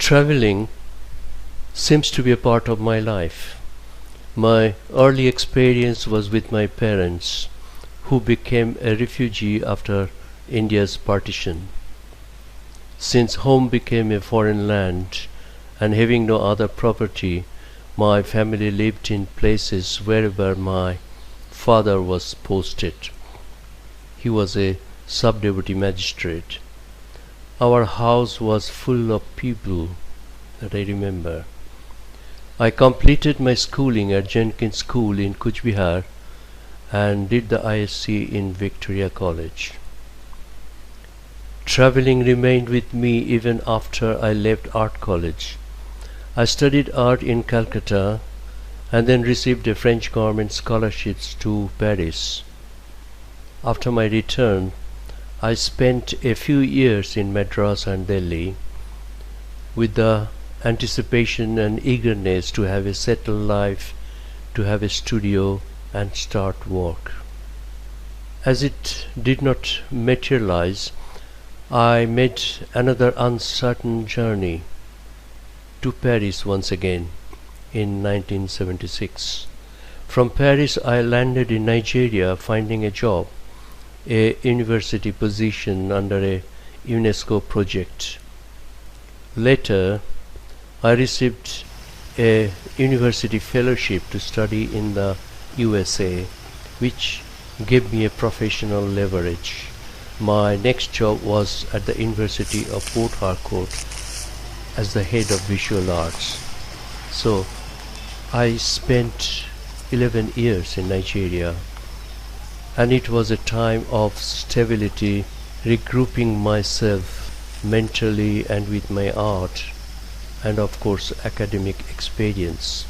Traveling seems to be a part of my life. My early experience was with my parents, who became a refugee after India's partition. Since home became a foreign land and having no other property, my family lived in places wherever my father was posted. He was a sub-deputy magistrate. Our house was full of people that I remember. I completed my schooling at Jenkins School in Cooch Behar and did the ISc in Victoria College. Traveling remained with me even after I left art college. I studied art in Calcutta and then received a French government scholarship to Paris. After my return, I spent a few years in Madras and Delhi with the anticipation and eagerness to have a settled life, to have a studio and start work. As it did not materialize, I made another uncertain journey to Paris once again in 1976. From Paris I landed in Nigeria, finding a job, a university position under a UNESCO project. Later, I received a university fellowship to study in the USA, which gave me a professional leverage. My next job was at the University of Port Harcourt as the head of visual arts. So I spent 11 years in Nigeria, and it was a time of stability, regrouping myself mentally and with my art, and of course academic experience.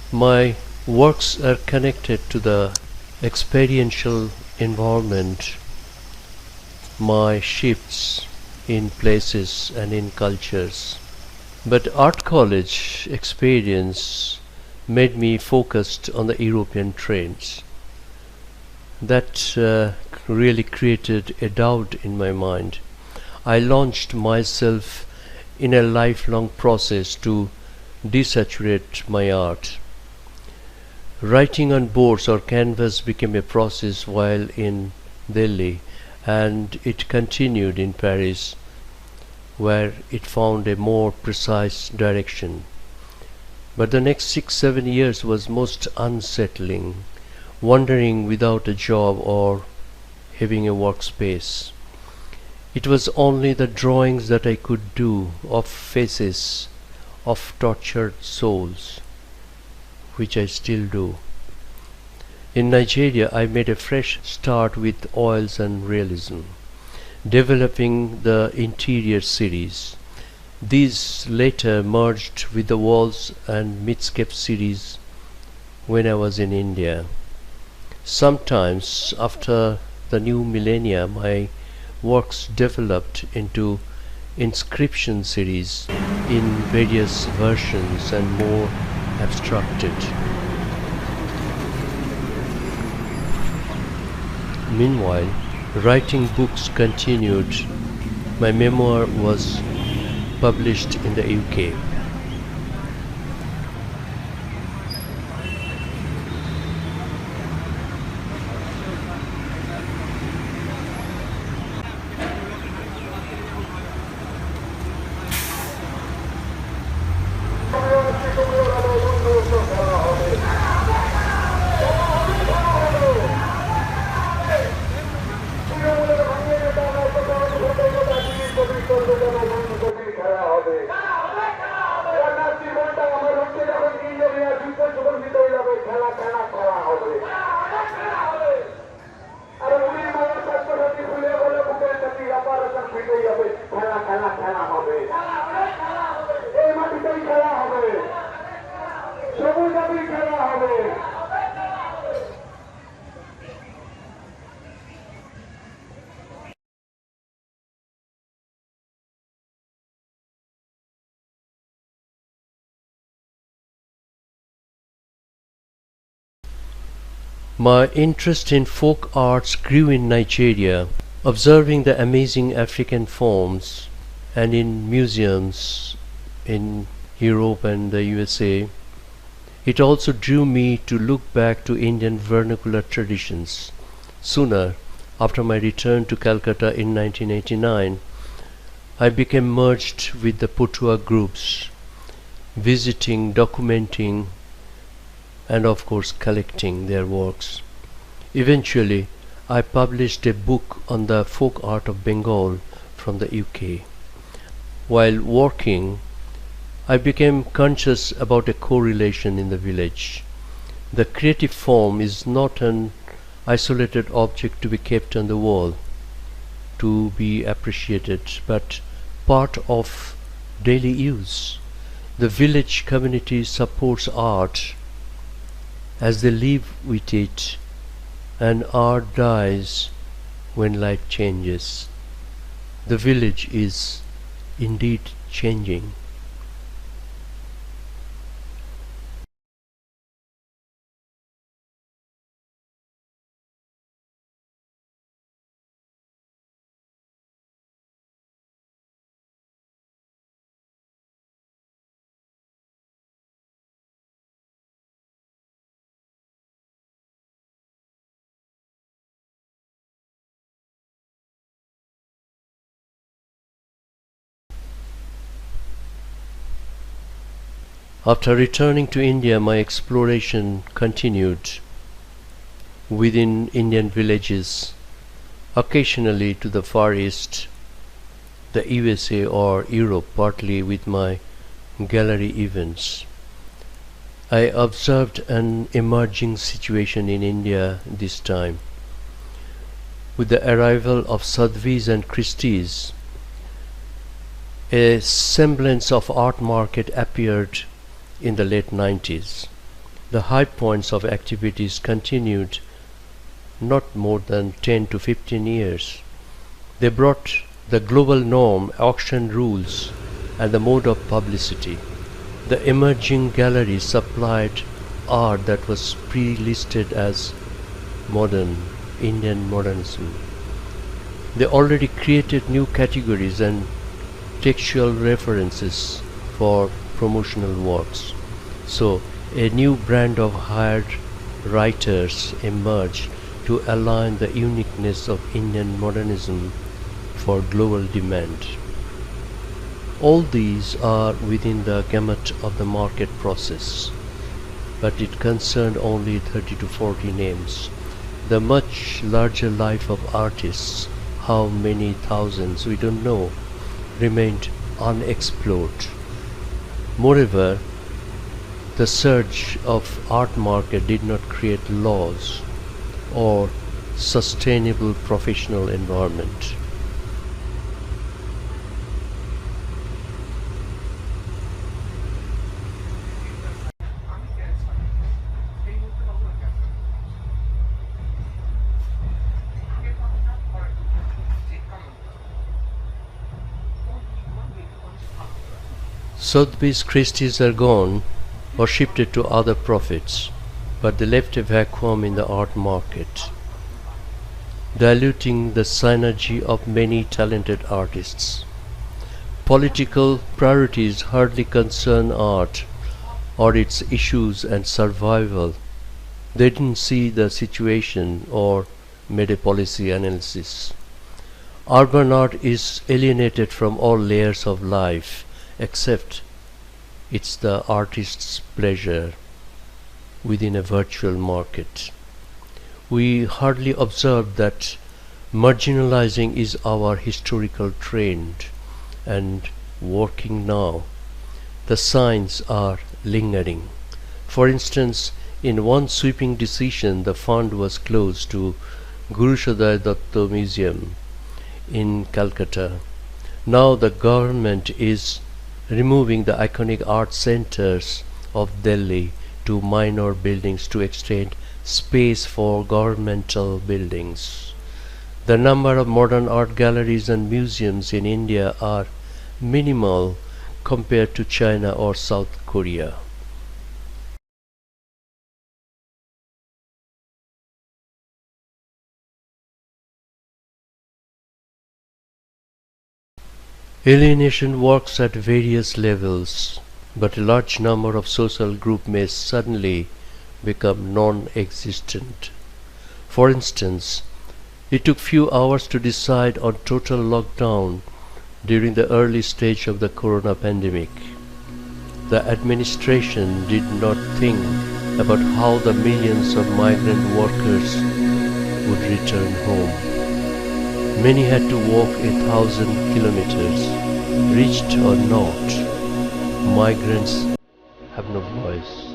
My works are connected to the experiential environment, my shifts in places and in cultures. But art college experience made me focused on the European trends. That really created a doubt in my mind. I launched myself in a lifelong process to desaturate my art. Writing on boards or canvas became a process while in Delhi, and it continued in Paris, where it found a more precise direction. But the next 6-7 years was most unsettling, wandering without a job or having a workspace. It was only the drawings that I could do of faces of tortured souls, which I still do. In Nigeria, I made a fresh start with oils and realism, developing the interior series. These later merged with the walls and midscape series when I was in India. Sometimes, after the new millennia, my works developed into inscription series in various versions and more abstracted. Meanwhile, writing books continued. My memoir was published in the UK. My interest in folk arts grew in Nigeria, observing the amazing African forms, and in museums in Europe and the USA. It also drew me to look back to Indian vernacular traditions. Sooner, after my return to Calcutta in 1989, I became merged with the Potua groups, visiting, documenting, and of course collecting their works. Eventually, I published a book on the folk art of Bengal from the UK. While working, I became conscious about a correlation in the village. The creative form is not an isolated object to be kept on the wall, to be appreciated, but part of daily use. The village community supports art as they live with it, and art dies when life changes. The village is indeed changing. After returning to India, my exploration continued within Indian villages, occasionally to the Far East, the USA or Europe, partly with my gallery events. I observed an emerging situation in India this time. With the arrival of Sadhvis and Christies, a semblance of art market appeared in the late 90s. The high points of activities continued not more than 10 to 15 years. They brought the global norm, auction rules, and the mode of publicity. The emerging galleries supplied art that was pre-listed as modern, Indian modernism. They already created new categories and textual references for promotional works. So a new brand of hired writers emerged to align the uniqueness of Indian modernism for global demand. All these are within the gamut of the market process, but it concerned only 30 to 40 names. The much larger life of artists, how many thousands we don't know, remained unexplored. Moreover, the surge of art market did not create laws or sustainable professional environment. Sotheby's Christie's are gone or shifted to other profits, but they left a vacuum in the art market, diluting the synergy of many talented artists. Political priorities hardly concern art or its issues and survival. They didn't see the situation or made a policy analysis. Urban art is alienated from all layers of life, except it's the artist's pleasure within a virtual market. We hardly observe that marginalizing is our historical trend and working now. The signs are lingering. For instance, in one sweeping decision, the fund was closed to Guru Shodai Datta Museum in Calcutta. Now the government is removing the iconic art centers of Delhi to minor buildings to extend space for governmental buildings. The number of modern art galleries and museums in India are minimal compared to China or South Korea. Alienation works at various levels, but a large number of social groups may suddenly become non-existent. For instance, it took few hours to decide on total lockdown during the early stage of the corona pandemic. The administration did not think about how the millions of migrant workers would return home. Many had to walk 1,000 kilometers. Reached or not, migrants have no voice.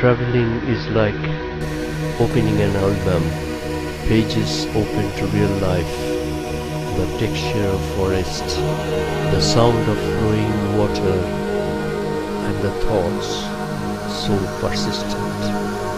Traveling is like opening an album, pages open to real life, the texture of forest, the sound of flowing water, and the thoughts so persistent.